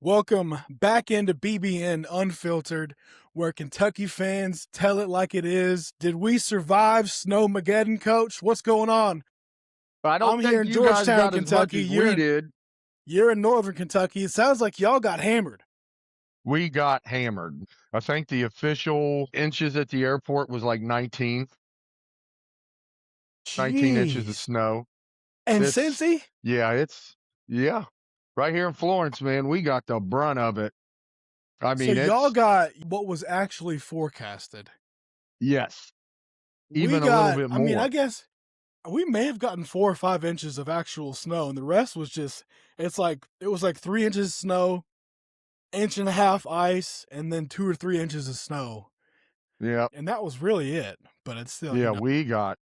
Welcome back into BBN Unfiltered, where Kentucky fans tell it like it is. Did we survive Snowmageddon, Coach? What's going on? I don't I'm think here in you guys Georgetown, got as much Kentucky. as we did. You're in Northern Kentucky. It sounds like y'all got hammered. We got hammered. I think the official inches at the airport was like 19 inches of Jeez. snow. And Cincy? Yeah. Right here in Florence, man, we got the brunt of it. I So mean, y'all got what was actually forecasted. yes, even We a little got, bit more. I mean, I guess we may have gotten 4 or 5 inches of actual snow, and the rest was just, it was like 3 inches of snow, 1.5 inches ice, and then 2 or 3 inches of snow. Yeah. And that was really it. But it's still, Yeah, we got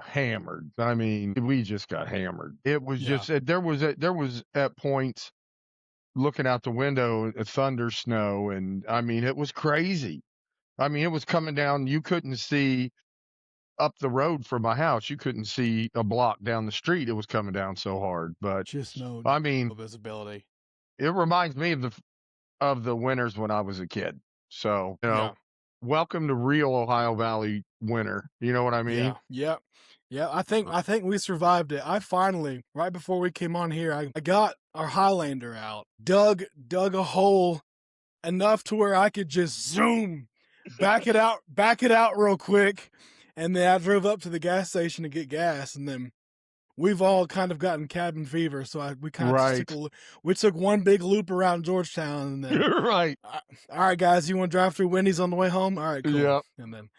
hammered. I mean, we just got hammered. It was just there was at points looking out the window, thunder snow, and I mean, it was crazy. I mean, it was coming down. You couldn't see up the road from my house. You couldn't see a block down the street. It was coming down so hard. But just no visibility. It reminds me of the winters when I was a kid. So, welcome to real Ohio Valley winter. You know what I mean? Yeah. I think we survived it. I finally, right before we came on here, I got our Highlander out, dug a hole enough to where I could just zoom, back it out real quick. And then I drove up to the gas station to get gas, and then we've all kind of gotten cabin fever, so we took one big loop around Georgetown, and then right. All right, guys, you want to drive through Wendy's on the way home? All right, cool. Yeah, and then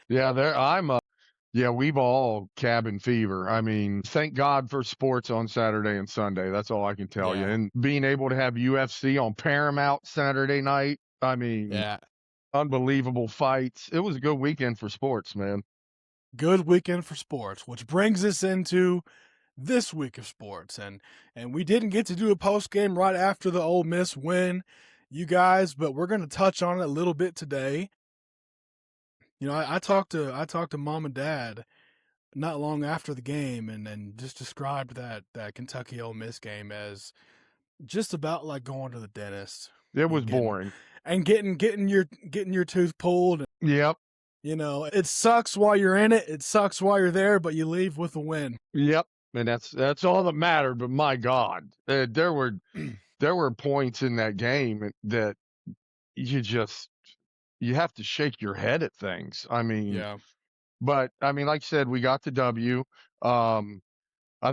we've all cabin fever. I mean, thank God for sports on Saturday and Sunday. That's all I can tell you. And being able to have UFC on Paramount Saturday night. I mean, unbelievable fights. It was a good weekend for sports, man. Good weekend for sports, which brings us into this week of sports. And we didn't get to do a post game right after the Ole Miss win, you guys, but we're going to touch on it a little bit today. You know, I talked to Mom and Dad not long after the game, and just described that Kentucky Ole Miss game as just about like going to the dentist. It was boring. And getting your tooth pulled. Yep. You know, it sucks while you're in it. It sucks while you're there, but you leave with a win. Yep. And that's all that mattered. But my God, there were points in that game that you have to shake your head at things. I mean, but I mean, like you said, we got the W. I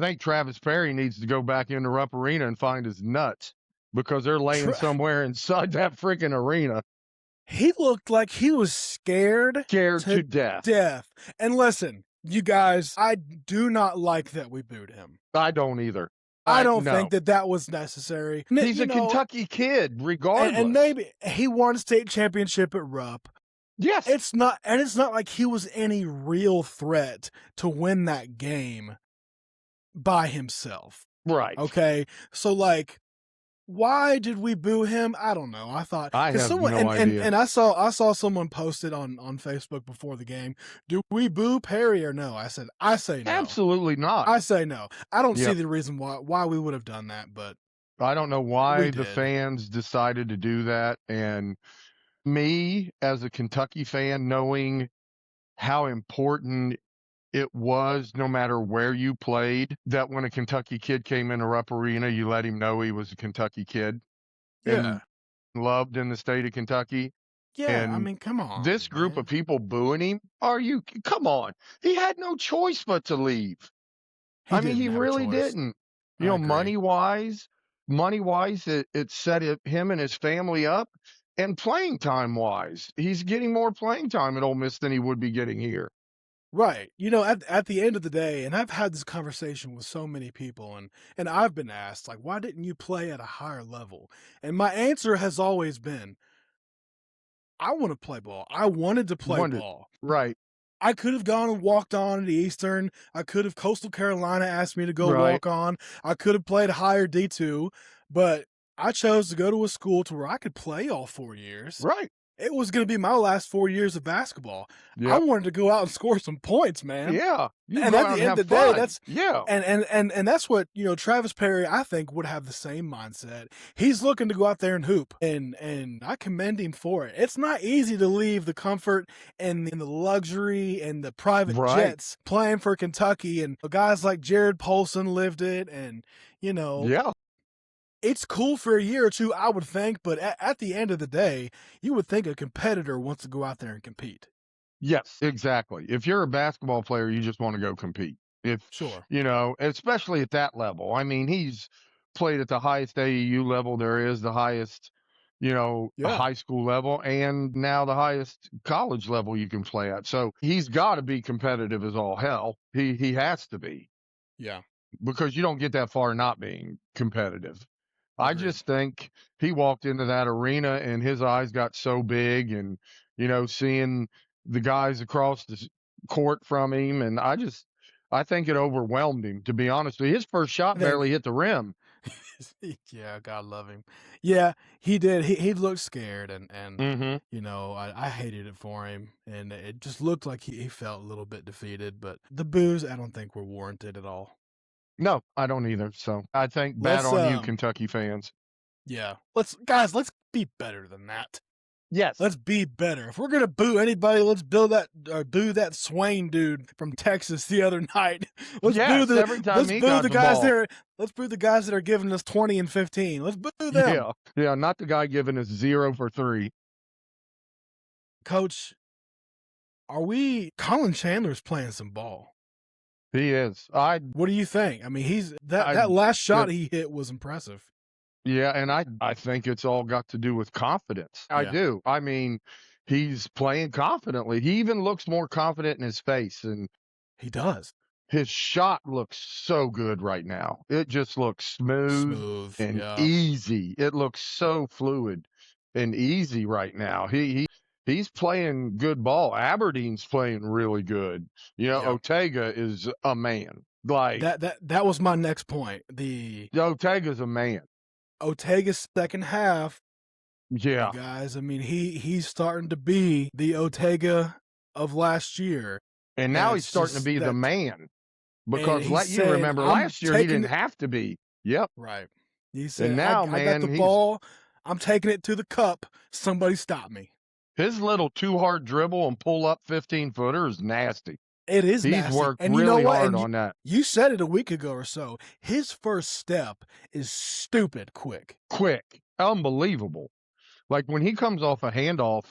think Travis Perry needs to go back into Rupp Arena and find his nuts because they're laying somewhere inside that freaking arena. He looked like he was scared to death. And listen, you guys, I do not like that we booed him. I don't either. I don't think that was necessary. He's a Kentucky kid, regardless. And maybe he won a state championship at Rupp. Yes. It's not like he was any real threat to win that game by himself. Right. Okay. So like, why did we boo him? I don't know. I thought I have no idea. And I saw someone post it on Facebook before the game. Do we boo Perry or no? I say no. Absolutely not. I say no. I don't see the reason why we would have done that, but I don't know why the fans decided to do that. And me as a Kentucky fan, knowing how important it was, no matter where you played, that when a Kentucky kid came into Rupp Arena, you let him know he was a Kentucky kid. And loved in the state of Kentucky. Yeah, and I mean, come on. This group of people booing him, come on. He had no choice but to leave. He really didn't. You know, money-wise, it set him and his family up. And playing time-wise, he's getting more playing time at Ole Miss than he would be getting here. Right. You know, at the end of the day, and I've had this conversation with so many people, and I've been asked, like, why didn't you play at a higher level? And my answer has always been, I want to play ball. I wanted to play ball. Right. I could have gone and walked on at Eastern. I could have Coastal Carolina asked me to go walk on. I could have played higher D2, but I chose to go to a school to where I could play all 4 years. Right. it was going to be my last 4 years of basketball. I Yep. wanted to go out and score some points, man. Yeah. You And go at out the and end have of the day, fun. that's Yeah. and that's what, Travis Perry, I think, would have the same mindset. He's looking to go out there and hoop, and I commend him for it. It's not easy to leave the comfort and the luxury and the private Right. jets playing for Kentucky, and guys like Jared Polson lived it, and Yeah. it's cool for a year or two, I would think, but at the end of the day, you would think a competitor wants to go out there and compete. Yes, exactly. If you're a basketball player, you just want to go compete. If, Sure. especially at that level. I mean, he's played at the highest AAU level there is, the highest, Yeah. high school level, and now the highest college level you can play at. So he's got to be competitive as all hell. He has to be, Yeah. because you don't get that far not being competitive. I Agreed. just think he walked into that arena and his eyes got so big, and, seeing the guys across the court from him. And I think it overwhelmed him, to be honest with you. His first shot I think barely hit the rim. yeah, God love him. Yeah, he did. He looked scared, and Hmm. I hated it for him, and it just looked like he felt a little bit defeated. But the boos, I don't think were warranted at all. No, I don't either. So I think bad Let's on you, Kentucky fans. yeah, let's be better than that. Yes. Let's be better. If we're gonna boo anybody, let's boo that Swain dude from Texas the other night. Let's every time he got the guys ball. there. Let's boo the guys that are giving us 20 and 15. Let's boo them. Yeah. Yeah. Not the guy giving us 0 for 3. Coach, Colin Chandler's playing some ball. He is. What do you think? I mean, that last shot he hit was impressive. Yeah, and I think it's all got to do with confidence. I Yeah. do. I mean, he's playing confidently. He even looks more confident in his face, and He does. his shot looks so good right now. It just looks smooth and yeah. easy. It looks so fluid and easy right now. He's playing good ball. Aberdeen's playing really good. Yeah. Otega is a man. Like that was my next point. Otega's a man. Otega's second half, Yeah. guys. I mean, he's starting to be the Otega of last year. And now he's starting to be the man. Because he's you remember last year he didn't have to be. Yep. Right. He said, And now, I got the ball. I'm taking it to the cup. Somebody stop me. His little too hard dribble and pull up 15-footer is nasty. It is He's nasty. worked and really you know what? hard on that. You said it a week ago or so. His first step is stupid quick. Quick. Unbelievable. Like when he comes off a handoff,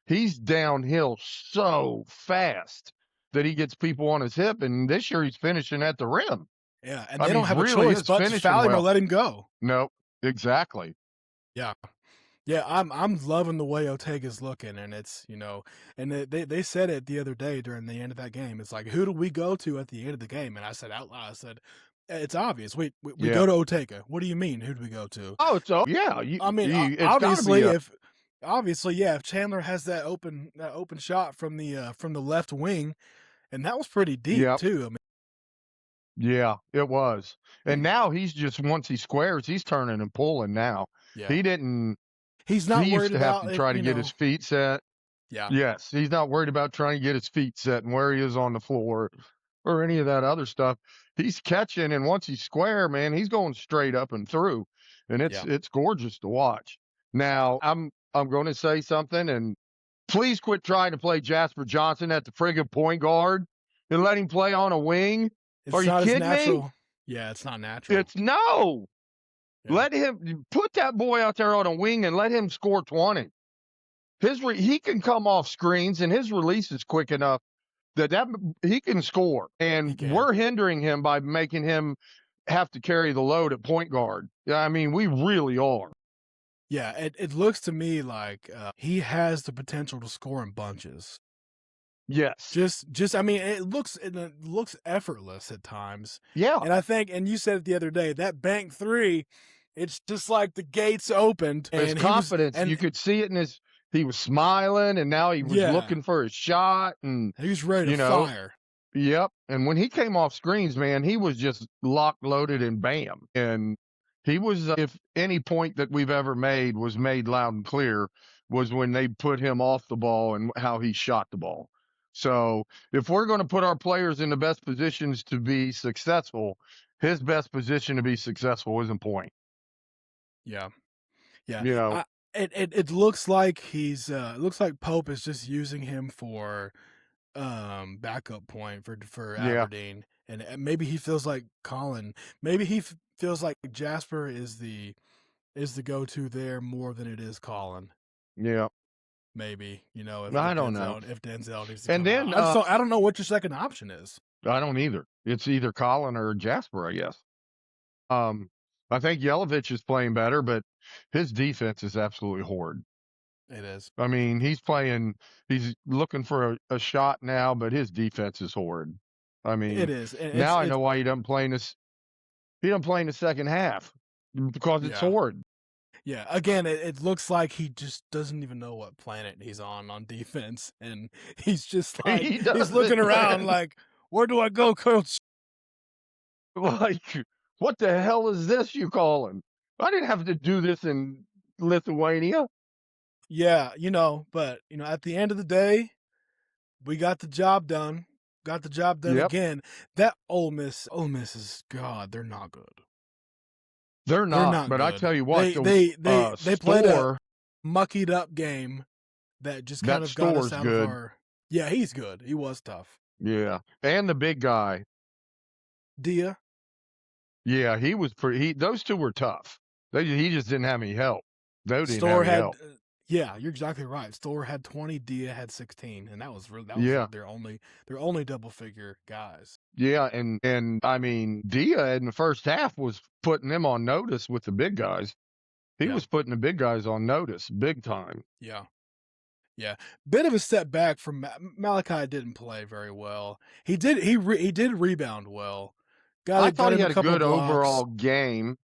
he's downhill so fast that he gets people on his hip. And this year he's finishing at the rim. Yeah, and they don't have a choice but to foul him or let him go. Nope. Exactly. Yeah. Yeah, I'm loving the way Otega's looking, and it's, and they said it the other day during the end of that game. It's like, who do we go to at the end of the game? And I said out loud, I said, it's obvious. We go to Otega. What do you mean? Who do we go to? Oh, yeah. Obviously, if Chandler has that open shot from the left wing, and that was pretty deep too. I mean, yeah, it was. And now he's just, once he squares, he's turning and pulling now. Yeah. He's not worried about to try to get his feet set. Yeah. Yes, he's not worried about trying to get his feet set and where he is on the floor or any of that other stuff. He's catching, and once he's square, man, he's going straight up and through, and it's gorgeous to watch. Now, I'm going to say something, and please quit trying to play Jasper Johnson at the friggin' point guard and let him play on a wing. Are you kidding me? Yeah, it's not natural. No. Yeah. Let him put that boy out there on a wing and let him score 20. He can come off screens, and his release is quick enough that he can score. And we're hindering him by making him have to carry the load at point guard. I mean, we really are. Yeah, it looks to me like he has the potential to score in bunches. Yes. Just I mean, it looks effortless at times. Yeah. And I think, and you said it the other day, that bank three, it's just like the gates opened. His confidence, you could see it in he was smiling, and now he was looking for his shot, and he was ready to fire. Yep. And when he came off screens, man, he was just locked, loaded, and bam. And he was, if any point that we've ever made was made loud and clear, was when they put him off the ball and how he shot the ball. So if we're going to put our players in the best positions to be successful, his best position to be successful is in point. Yeah. Yeah. You know, It looks like it looks like Pope is just using him for backup point for yeah, Aberdeen, and maybe he feels like Colin. Maybe he feels like Jasper is the go-to there more than it is Colin. yeah. Maybe, I don't know. If Denzel needs to And come out. then I don't know what your second option is. I don't either. It's either Colin or Jasper, I guess. Um, I think Yelovich is playing better, but his defense is absolutely horrid. It is. I mean, he's looking for a shot now, but his defense is horrid. I It mean, is. And now I it's know why he doesn't play in the second half because it's yeah. horrid. Yeah. Again, it looks like he just doesn't even know what planet he's on defense. And he's just like, He he's looking doesn't, around man. like, where do I go, coach? Like, what the hell is this you calling? I didn't have to do this in Lithuania. Yeah, but at the end of the day, we got the job done. Got the job done Yep. again. That Ole Miss is God, they're not good. They're They're not, not but I good. tell you what, They played a Store, muckied up game that just kind that of got us Store's out of good. our. Yeah, he's good. He was tough. Yeah. And the big guy. Dia Yeah, he was those two were tough. He just didn't have any help. They didn't have Store any had. help. Yeah, you're exactly right. Store had 20. Dia had 16, and that was Yeah. their only double figure guys. Yeah, and I mean, Dia in the first half was putting them on notice with the big guys. He Yeah, was putting the big guys on notice big time. yeah. Yeah, bit of a step back from Malachi. Didn't play very well. He did rebound well. I Got thought he him a had a couple of good blocks. overall game.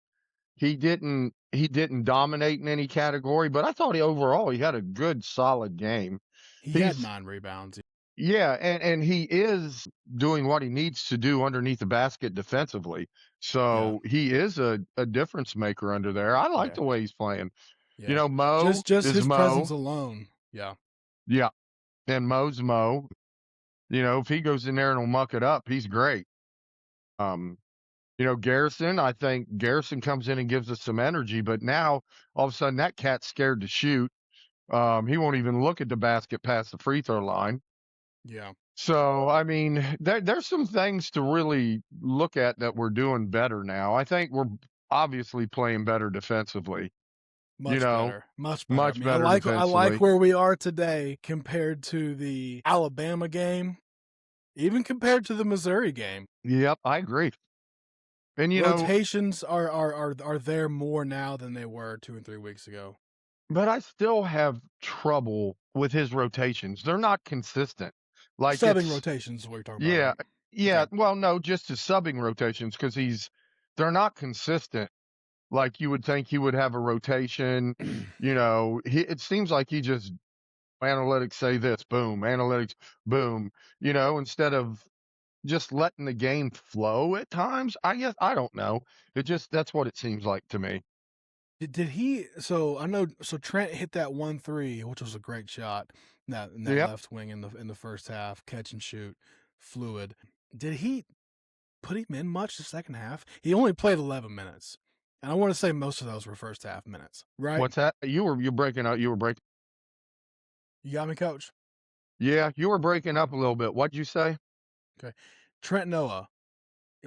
He didn't dominate in any category, but I thought he had a good solid game. He had He's 9 rebounds. Yeah, and he is doing what he needs to do underneath the basket defensively. Yeah, So he is a difference maker under there. I like yeah, the way he's playing. yeah. Mo Just is his presence Mo. alone. Yeah, Yeah, and Mo's Mo. If he goes in there and will muck it up, he's great. Um, Garrison, I think Garrison comes in and gives us some energy, but now all of a sudden that cat's scared to shoot. He won't even look at the basket past the free throw line. yeah. So, I mean, there's some things to really look at that we're doing better now. I think we're obviously playing better defensively, you Much know, better, much better. I much mean, better I like defensively. where we are today compared to the Alabama game, even compared to the Missouri game. Yep, I agree. And Rotations are there more now than they were 2 and 3 weeks ago. but I still have trouble with his rotations. They're not consistent. Like Subbing it's rotations is what you're talking about, Yeah, right? yeah. Okay. Well, no, just his subbing rotations because they're not consistent. Like you would think he would have a rotation. It seems like he just analytics say this, boom, analytics, boom, instead of just letting the game flow at times. I guess I don't know. That's what it seems like to me. Did he? So I know. So Trent hit that 1-3, which was a great shot. In that Yep. left wing in the first half, catch and shoot, fluid. Did he put him in much the second half? He only played 11 minutes, and I want to say most of those were first half minutes. Right? What's that? You're breaking up. You were breaking. You got me, coach. Yeah, you were breaking up a little bit. What'd you say? Okay. Trent Noah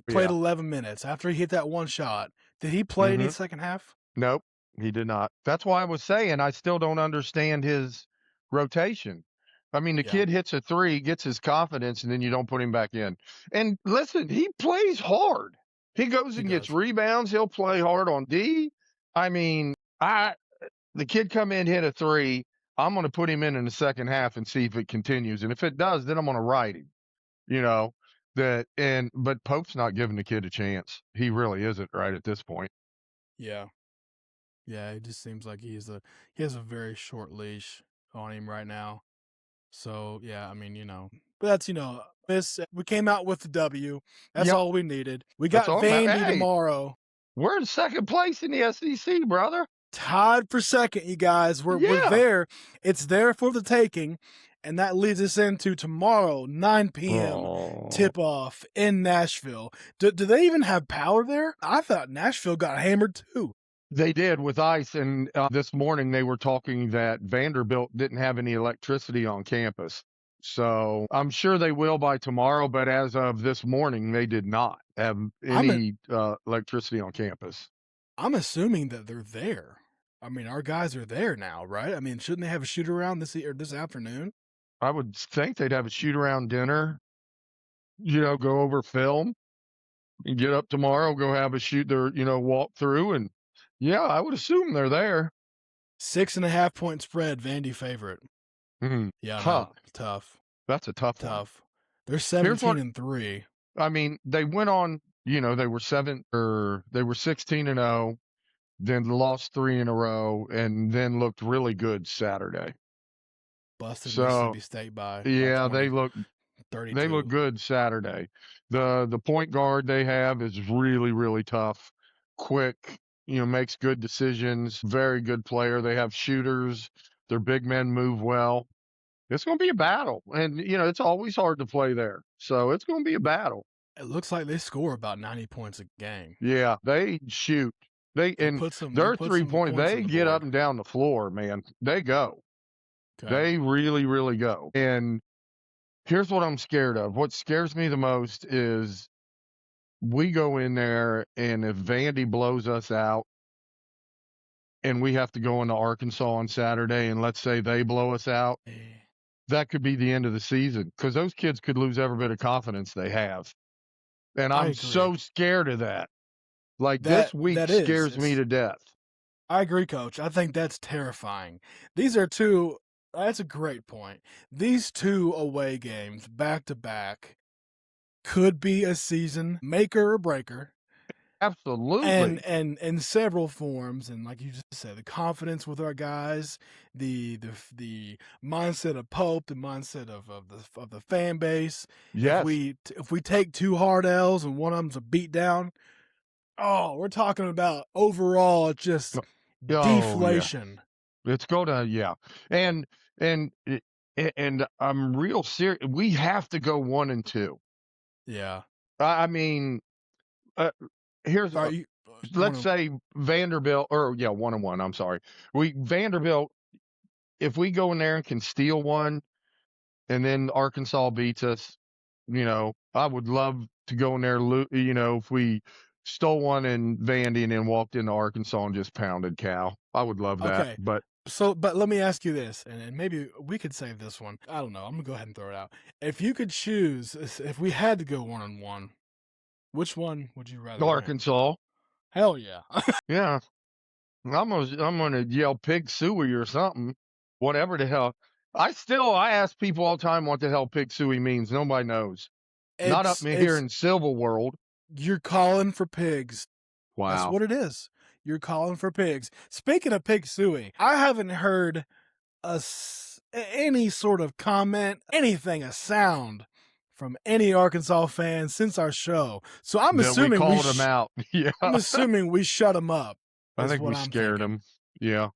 played Yeah. 11 minutes after he hit that one shot. Did he play any Mm-hmm. second half? Nope, he did not. That's why I was saying I still don't understand his rotation. I mean, the Yeah, kid hits a three, gets his confidence, and then you don't put him back in. And listen, he plays hard. He goes he and gets does. rebounds. He'll play hard on D. I mean, the kid come in, hit a three. I'm going to put him in the second half and see if it continues. And if it does, then I'm going to ride him. You know but Pope's not giving the kid a chance. He really isn't right at this point. Yeah. Yeah, it just seems like he has a very short leash on him right now. So yeah, I mean, but that's we came out with the W. That's Yep, all we needed. We that's got all. Vandy Hey, tomorrow. we're in second place in the SEC, brother. tied for second, you guys. We're Yeah. there. It's there for the taking. And that leads us into tomorrow, 9 p.m. tip-off in Nashville. Do they even have power there? I thought Nashville got hammered too. They did with ice, and this morning they were talking that Vanderbilt didn't have any electricity on campus. So I'm sure they will by tomorrow, but as of this morning, they did not have any electricity on campus. I'm assuming that they're there. I mean, our guys are there now, right? I mean, shouldn't they have a shoot-around this afternoon? I would think they'd have a shoot-around dinner, go over film, and get up tomorrow, go have a shoot their, walk through, and yeah, I would assume they're there. 6.5 point spread, Vandy favorite. Mhm. Yeah, Huh. man, tough. That's a tough one. They're 17-3. I mean, they went on, they were 16-0, then lost 3 in a row, and then looked really good Saturday. Busted So, Mississippi State by yeah, 20, they look 32. good Saturday. The point guard they have is really, really tough, quick, makes good decisions, very good player. They have shooters. Their big men move well. It's going to be a battle, and it's always hard to play there. So it's going to be a battle. It looks like they score about 90 points a game. Yeah, they shoot. Their 3-point, they get up and down the floor, man. They go. Okay. They really, really go. And here's what I'm scared of. What scares me the most is we go in there, and if Vandy blows us out and we have to go into Arkansas on Saturday, and let's say they blow us out, that could be the end of the season because those kids could lose every bit of confidence they have. And I'm so scared of that. Like, this week scares me to death. I agree, Coach. I think that's terrifying. That's a great point. These 2 away games back-to-back could be a season maker or breaker. Absolutely. And in several forms, and like you just said, the confidence with our guys, the mindset of Pope, the mindset of the fan base. Yes. If we take 2 hard L's and one of them's a beat down, we're talking about overall just deflation. Yeah. It's gonna, yeah. And I'm real serious. We have to go 1-2. Yeah. I mean, here's let's say Vanderbilt, 1-1. I'm sorry. Vanderbilt, if we go in there and can steal one, and then Arkansas beats us, I would love to go in there. If we stole one in Vandy and then walked into Arkansas and just pounded Cal, I would love that. Okay. But let me ask you this, and maybe we could save this one. I don't know. I'm gonna go ahead and throw it out. If you could choose, if we had to go 1-1, which one would you rather? Arkansas. Hell yeah. Yeah. I'm gonna yell pig suey or something. Whatever the hell. I ask people all the time what the hell pig suey means. Nobody knows. Not up here in Civil World. You're calling for pigs. Wow. That's what it is. You're calling for pigs. Speaking of pig suey, I haven't heard any sort of comment, a sound from any Arkansas fans since our show. So I'm assuming we called them out. Yeah. I'm assuming we shut them up. I think we scared them. Yeah.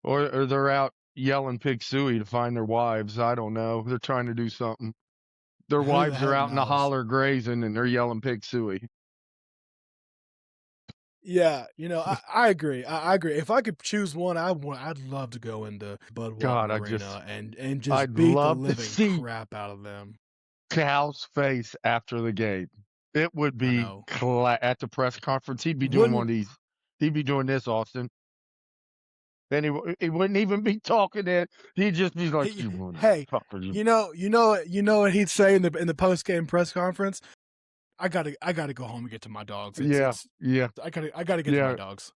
Or they're out yelling pig suey to find their wives. I don't know. They're trying to do something. Their wives are out in the holler grazing, and they're yelling pig suey. Yeah, I agree. I agree. If I could choose one, I'd love to go into Budweiser Arena and just beat the living crap out of them. Cal's face after the game. It would be at the press conference. He'd be doing one of these. He'd be doing this, Austin. And he wouldn't even be talking it. He'd just be like, "Hey, you know what he'd say in the post game press conference? I gotta go home and get to my dogs. Yeah. I gotta get to my dogs.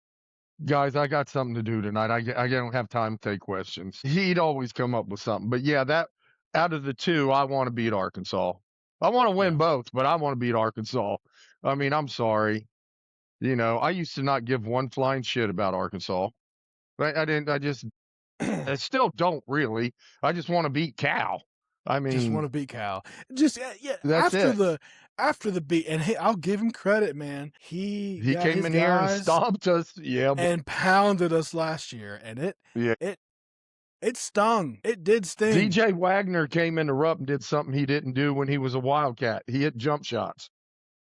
Guys, I got something to do tonight. I don't have time to take questions. He'd always come up with something. But yeah, that out of the 2, I want to beat Arkansas. I want to win both, but I want to beat Arkansas. I mean, I'm sorry. I used to not give one flying shit about Arkansas. I still don't really. I just want to beat Cal. I mean, just want to beat Cal. Just that's after the beat, and hey, I'll give him credit, man. He He got came his in here and guys stomped us. Yeah, and pounded us last year, and yeah. it stung. It did sting. DJ Wagner came in the rub and did something he didn't do when he was a Wildcat. He hit jump shots.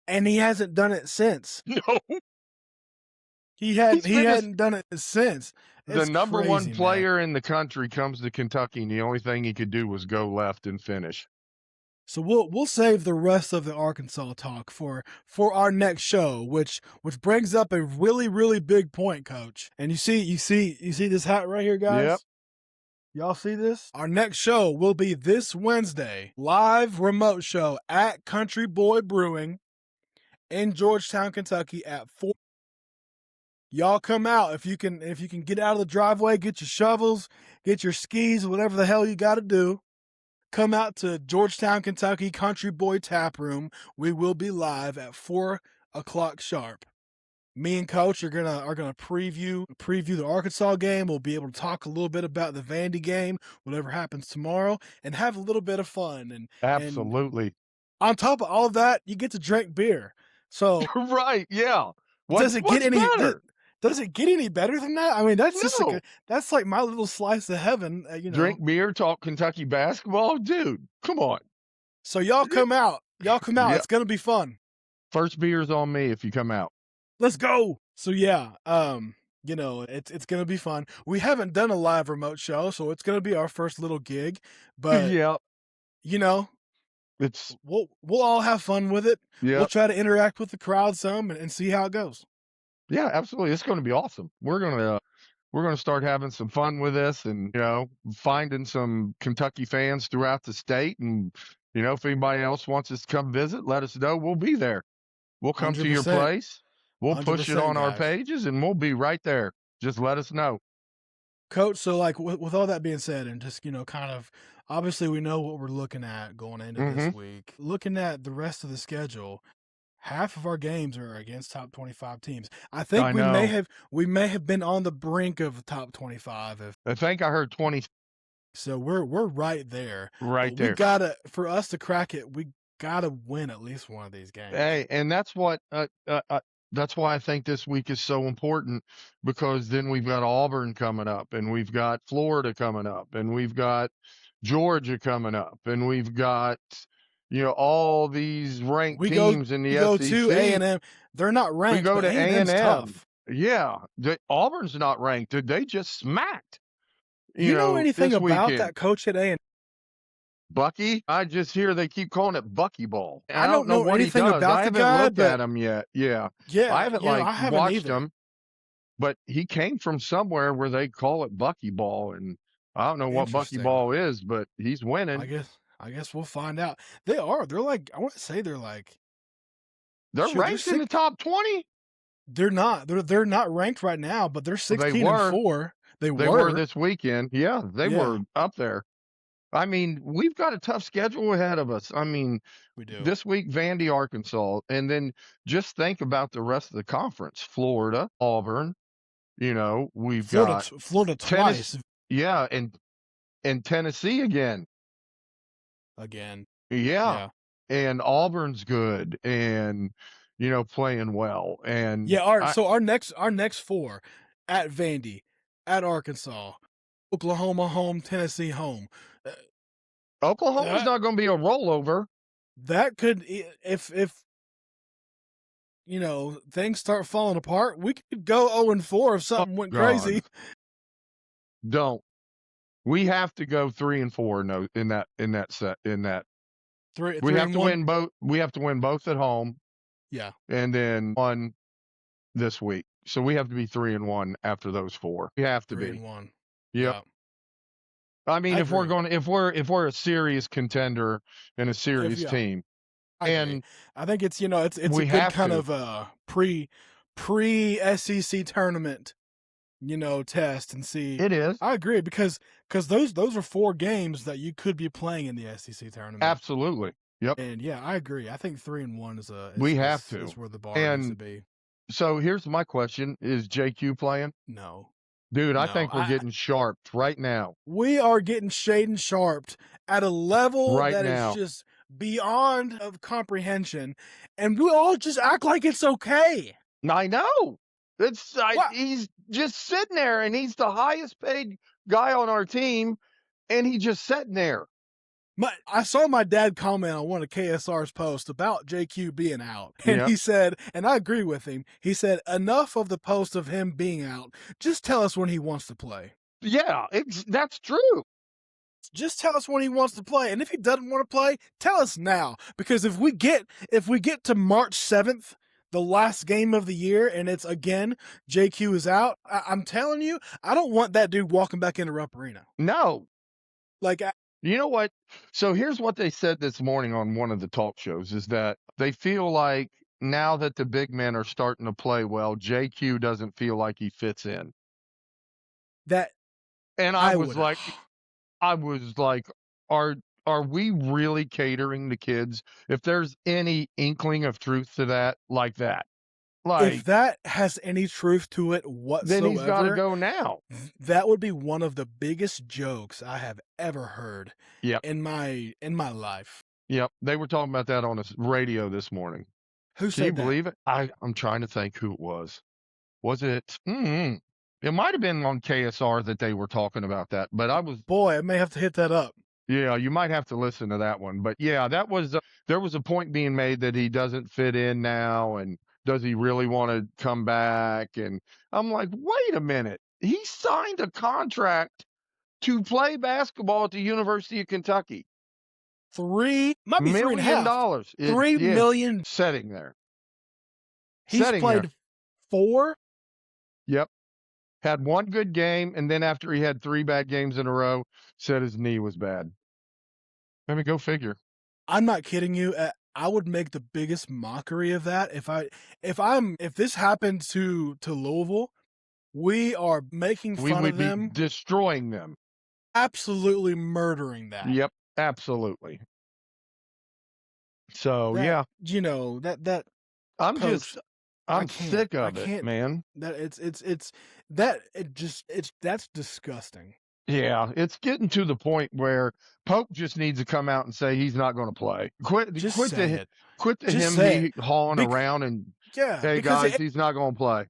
And he hasn't done it since. No. He hadn't done it since. The It's number crazy, one man. player in the country comes to Kentucky, and the only thing he could do was go left and finish. So we'll save the rest of the Arkansas talk for our next show, which brings up a really, really big point, Coach. And you see this hat right here, guys? Yep. Y'all see this? Our next show will be this Wednesday, live remote show at Country Boy Brewing in Georgetown, Kentucky at 4. Y'all come out if you can get out of the driveway, get your shovels, get your skis, whatever the hell you got to do. Come out to Georgetown, Kentucky Country Boy Tap Room. We will be live at 4:00 sharp. Me and Coach are gonna preview the Arkansas game. We'll be able to talk a little bit about the Vandy game, whatever happens tomorrow, and have a little bit of fun. And Absolutely. And on top of all of that, you get to drink beer. So right, yeah. Does it get any better? Does it get any better than that? I mean, that's just No. that's like my little slice of heaven, Drink beer, talk Kentucky basketball, dude. Come on. So y'all come out. Yep. It's gonna be fun. First beer's on me if you come out. Let's go. So yeah, it's gonna be fun. We haven't done a live remote show, so it's gonna be our first little gig. But yeah, it's we'll all have fun with it. Yeah, we'll try to interact with the crowd some and see how it goes. Yeah, absolutely. It's going to be awesome. We're gonna start having some fun with this, and finding some Kentucky fans throughout the state. And if anybody else wants us to come visit, let us know. We'll be there. We'll come to your place. We'll push it on our pages, and we'll be right there. Just let us know. Coach, so like with all that being said, and just kind of obviously we know what we're looking at going into this week. Looking at the rest of the schedule, half of our games are against top 25 teams. I think we may have been on the brink of top 25. I think I heard 20. So we're right there. Right there. For us to crack it, we gotta win at least one of these games. Hey, and that's what that's why I think this week is so important, because then we've got Auburn coming up, and we've got Florida coming up, and we've got Georgia coming up, and we've got all these ranked teams in the SEC. We go to A&M. They're not ranked. We go to A&M. Tough. Yeah, Auburn's not ranked. They just smacked. You know anything about that coach at A&M? Bucky? I just hear they keep calling it Bucky Ball. I don't know what anything about the guy. I haven't looked at him yet. Yeah. I haven't watched him. But he came from somewhere where they call it Bucky Ball, and I don't know what Bucky Ball is, but he's winning. I guess we'll find out. They're like, I want to say they're ranked in the top 20. They're not. They're not ranked right now, but they're 16-4. They were this weekend. Yeah, they were up there. I mean, we've got a tough schedule ahead of us. I mean, we do. This week, Vandy, Arkansas, and then just think about the rest of the conference: Florida, Auburn. We've got Florida twice. Yeah, and Tennessee again. Yeah. And Auburn's good, and playing well, and so our next four: at Vandy, at Arkansas, Oklahoma home, Tennessee home. Oklahoma's not going to be a rollover. That could, if things start falling apart, we could go 0-4 if something went crazy. Don't. We have to go 3-4 in that set. We have to win both. We have to win both at home. Yeah. And then one this week. So we have to be 3-1 after those four. We have to 3-1. Yep. Yeah. I mean, if we're a serious contender and a serious team, I think it's it's a good kind of pre SEC tournament, test and see. It is. I agree because those are 4 games that you could be playing in the SEC tournament. Absolutely. Yep. And I agree. I think 3-1 is where the bar needs to be. So here's my question: is JQ playing? No. Dude, I think we're getting sharped right now. We are getting shade and sharped at a level right that now. is just beyond of comprehension, and we all just act like it's okay. I know. What? He's just sitting there, and he's the highest paid guy on our team, and he's just sitting there. I saw my dad comment on one of KSR's posts about JQ being out, and Yep. he said, and I agree with him, he said, enough of the post of him being out. Just tell us when he wants to play. Yeah, that's true. Just tell us when he wants to play. And if he doesn't want to play, tell us now. Because if we get to March 7th, the last game of the year, and it's again JQ is out, I'm telling you, I don't want that dude walking back into Rupp Arena. No. Like, you know what? So here's what they said this morning on one of the talk shows is that they feel like now that the big men are starting to play well, JQ doesn't feel like he fits in. And I was like, are we really catering to kids? If there's any inkling of truth to that, like that. Like, if that has any truth to it whatsoever, then he's got to go now. That would be one of the biggest jokes I have ever heard. Yep. In my life. Yep. They were talking about that on the radio this morning. Who said that? Can you believe it? I'm trying to think who it was. Was it? It might have been on KSR that they were talking about that, but Boy, I may have to hit that up. Yeah, you might have to listen to that one. But yeah, that was there was a point being made that he doesn't fit in now, and does he really want to come back? And I'm like, wait a minute. He signed a contract to play basketball at the University of Kentucky. Might be $3 million. $3 million sitting there. He's played 4. Yep. Had one good game, and then after he had 3 bad games in a row, said his knee was bad. I mean, go figure. I'm not kidding you. I would make the biggest mockery of that if this happened to Louisville. We are making fun of them. We would be destroying them. Absolutely murdering that. Yep, absolutely. So yeah, you know that. I'm sick of it, man. That's disgusting. Yeah, it's getting to the point where Pope just needs to come out and say he's not going to play. Quit the him hauling around and hey guys, he's not going to play.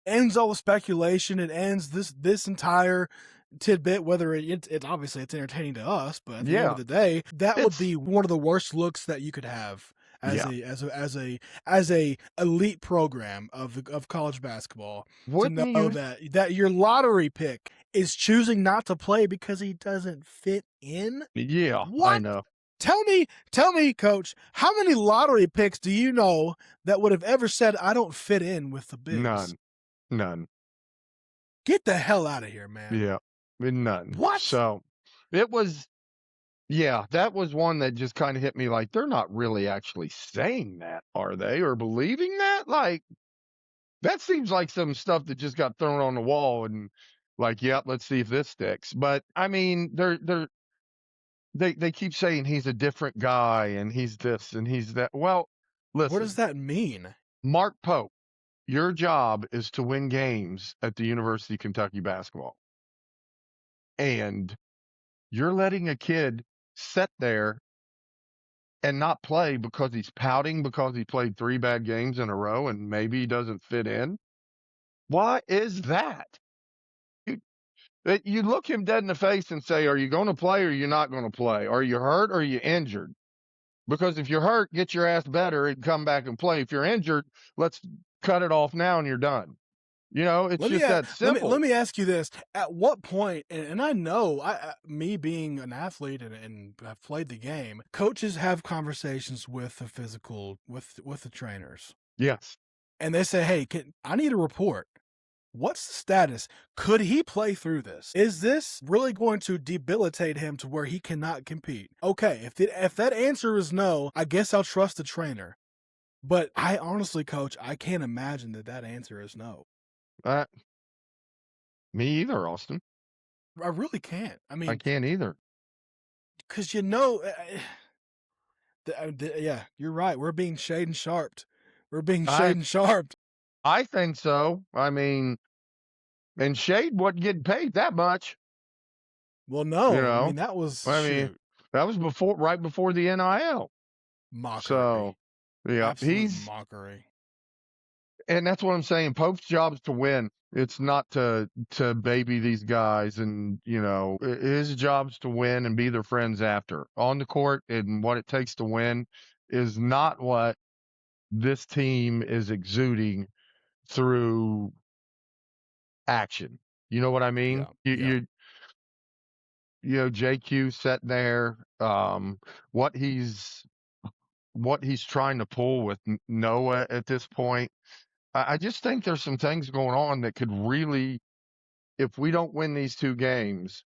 Ends all the speculation. It ends this entire tidbit. Whether it's obviously it's entertaining to us, but at the end of the day, that would be one of the worst looks that you could have as a elite program of college basketball. Wouldn't to know that your lottery pick is choosing not to play because he doesn't fit in. Yeah, what? I know. Tell me, Coach, how many lottery picks do you know that would have ever said, I don't fit in with the Bigs? None. Get the hell out of here, man. Yeah, none. What? So it was, that was one that just kind of hit me like, they're not really actually saying that, are they? Or believing that? Like, that seems like some stuff that just got thrown on the wall and like, yep, let's see if this sticks. But I mean, they keep saying he's a different guy and he's this and he's that. Well, listen. What does that mean? Mark Pope, your job is to win games at the University of Kentucky basketball. And you're letting a kid sit there and not play because he's pouting because he played 3 bad games in a row and maybe he doesn't fit in. Why is that? You look him dead in the face and say, are you going to play or are you not going to play? Are you hurt or are you injured? Because if you're hurt, get your ass better and come back and play. If you're injured, let's cut it off now and you're done. You know, it's that simple. Let me ask you this. At what point, and I know, me being an athlete and I've played the game, coaches have conversations with the physical, with the trainers. Yes. And they say, hey, I need a report. What's the status? Could he play through this? Is this really going to debilitate him to where he cannot compete? Okay, if that answer is no, I guess I'll trust the trainer. But I honestly, Coach, I can't imagine that answer is no. Me either, Austin. I really can't. I mean, I can't either. Because yeah, you're right. We're being shade and sharped. I think so. I mean, and Shade wasn't getting paid that much. Well, no. You know? I mean, that was. That was right before the NIL. So, Mockery. yeah, Absolute mockery. and that's what I'm saying. Pope's job is to win. It's not to baby these guys, and his job's to win and be their friends after on the court. And what it takes to win is not what this team is exuding through action. You know what I mean? Yeah. Yeah. JQ sitting there, what he's trying to pull with Noah at this point. I just think there's some things going on that could really, if we don't win these two games,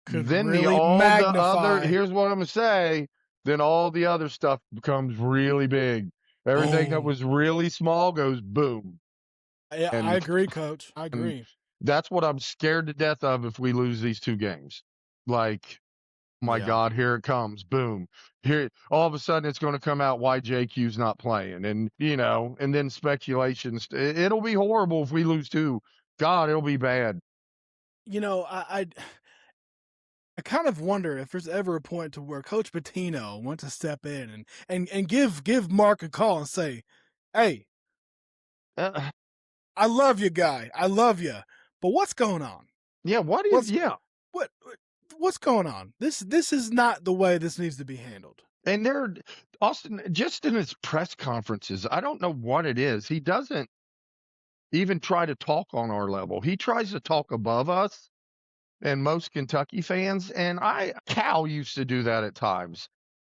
Could then really all the other, magnify. here's what I'm gonna say, then all the other stuff becomes really big. Everything that Boom. was really small goes boom. I And agree, Coach. I and agree. that's what I'm scared to death of if we lose these two games. Like, my Yeah. God, here it comes. Boom. Here, all of a sudden it's going to come out why JQ's not playing. And, and then speculations. It'll be horrible if we lose two. God, it'll be bad. I kind of wonder if there's ever a point to where Coach Pitino wants to step in and give Mark a call and say, "Hey, Uh, I love you, guy. I love you, but what's going on? yeah, yeah. What what's going on? This is not the way this needs to be handled." And Austin, just in his press conferences, I don't know what it is. He doesn't even try to talk on our level. He tries to talk above us and most Kentucky fans. And Cal used to do that at times.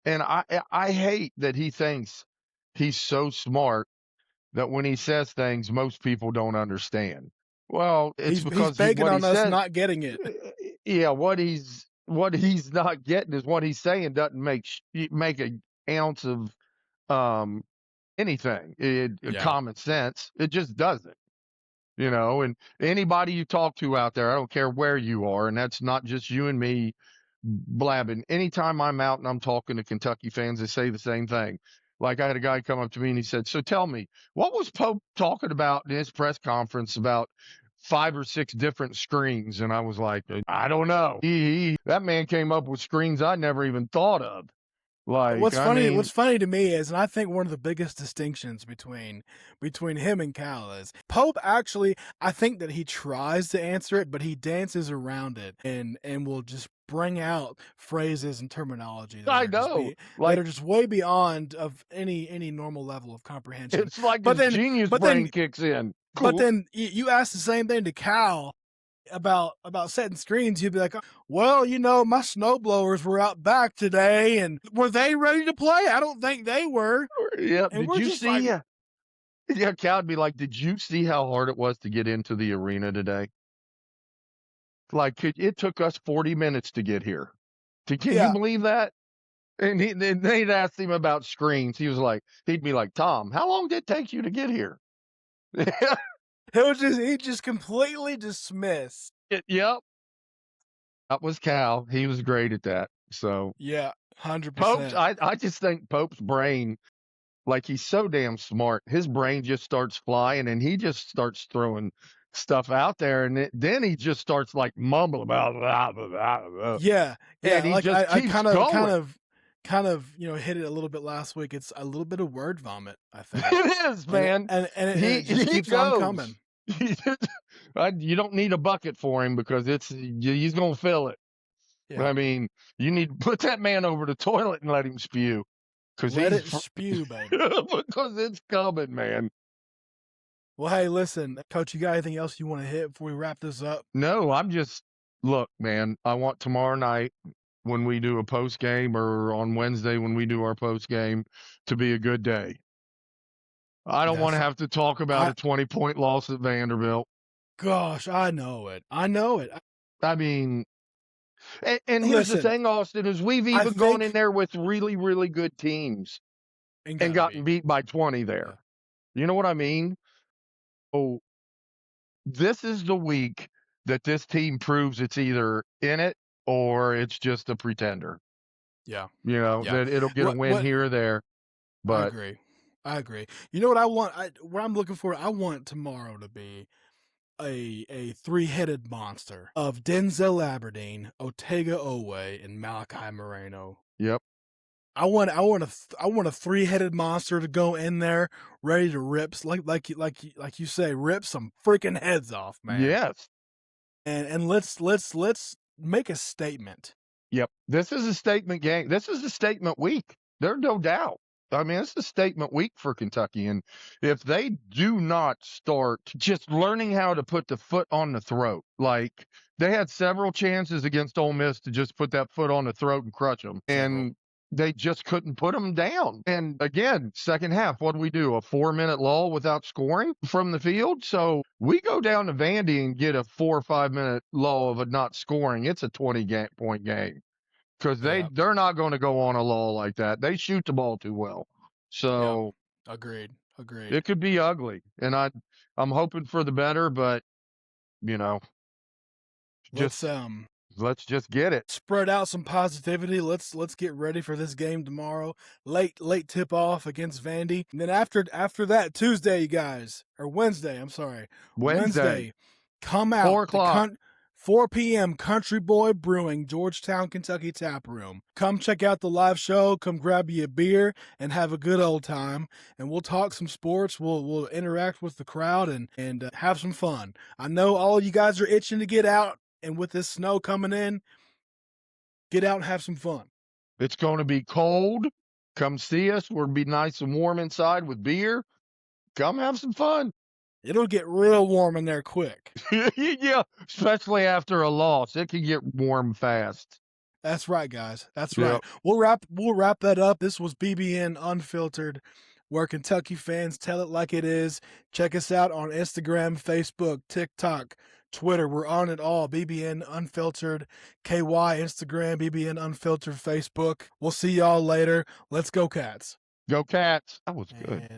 And I hate that he thinks he's so smart that when he says things, most people don't understand. Well, it's He's because begging what he on us said, not getting it. yeah, what he's not getting is what he's saying doesn't make an ounce of um, anything. Yeah. Common sense. It just doesn't. And anybody you talk to out there, I don't care where you are, and that's not just you and me blabbing. Anytime I'm out and I'm talking to Kentucky fans, they say the same thing. Like, I had a guy come up to me and he said, "So tell me, what was Pope talking about in his press conference about 5 or 6 different screens?" And I was like, "I don't know. That man came up with screens I never even thought of." Like, What's I funny mean, what's funny to me is, and I think one of the biggest distinctions between him and Cal is Pope actually, I think that he tries to answer it, but he dances around it and will just bring out phrases and terminology I know. that Like, are just way beyond of any normal level of comprehension. it's like But his then genius but then brain kicks in. but Cool. then you ask the same thing to Cal about setting screens, you'd be like, "Well, my snowblowers were out back today, and were they ready to play? I don't think they were." Yeah. And Did we're you just like, see? Yeah, Cal would be like, "Did you see how hard it was to get into the arena today? Like, it took us 40 minutes to get here. Can you yeah. believe that?" And then they'd asked him about screens. He'd be like, "Tom, how long did it take you to get here?" He just completely dismiss. Yep. That was Cal. He was great at that. So Yeah, Pope's, 100%. I just think Pope's brain, like, he's so damn smart. His brain just starts flying and he just starts throwing stuff out there. And then he just starts like mumbling about, blah, blah, blah, blah, Yeah, and yeah. he Like just I keeps kind going. of hit it a little bit last week. It's a little bit of word vomit, I think, It is, and it, man. and it just He keeps on goes. coming. You don't need a bucket for him because he's gonna fill it. Yeah, I mean, you need to put that man over the toilet and let him spew because let it spew, baby. because it's coming, man. Well, hey, listen, Coach, you got anything else you want to hit before we wrap this up? No, look, man. I want tomorrow night when we do a post game, or on Wednesday when we do our post game, to be a good day. I don't want to That's have to talk about I a 20-point loss at Vanderbilt. Gosh, I know it. I know it. I mean, and here's the Listen, thing, Austin, is we've I even gone in think there with really, really good teams and and gotten gotten beat. beat by 20 Yeah. there. You know what I mean? Oh, this is the week that this team proves it's either in it or it's just a pretender. Yeah. Yeah. That it'll get a win What here or there. I But agree. I agree. You know what I want? What I'm looking for? I want tomorrow to be a three-headed monster of Denzel Aberdeen, Otega Owe, and Malachi Moreno. Yep. I want a three-headed monster to go in there, ready to rip, like you say, rip some freaking heads off, man. Yes. And let's make a statement. Yep. This is a statement game. This is a statement week. There's no doubt. I mean, it's a statement week for Kentucky. And if they do not start just learning how to put the foot on the throat, like they had several chances against Ole Miss to just put that foot on the throat and crush them. And they just couldn't put them down. And again, second half, what do we do? A 4-minute lull without scoring from the field? So we go down to Vandy and get a 4 or 5 minute lull of it not scoring. It's a 20-point game. Because they're not going to go on a lull like that. They shoot the ball too well. So agreed. It could be ugly. And I'm hoping for the better, but let's just get it. Spread out some positivity. Let's get ready for this game tomorrow. Late tip off against Vandy. And then after that, Tuesday, you guys, or Wednesday, I'm sorry. Wednesday. Come out. 4 o'clock. 4 p.m. Country Boy Brewing, Georgetown, Kentucky Tap Room. Come check out the live show. Come grab you a beer and have a good old time. And we'll talk some sports. We'll interact with the crowd and have some fun. I know all you guys are itching to get out. And with this snow coming in, get out and have some fun. It's going to be cold. Come see us. We'll be nice and warm inside with beer. Come have some fun. It'll get real warm in there quick. Yeah, especially after a loss. It can get warm fast. That's right, guys. That's right. We'll wrap that up. This was BBN Unfiltered, where Kentucky fans tell it like it is. Check us out on Instagram, Facebook, TikTok, Twitter. We're on it all. BBN Unfiltered, KY, Instagram, BBN Unfiltered, Facebook. We'll see y'all later. Let's go, Cats. Go Cats. That was good.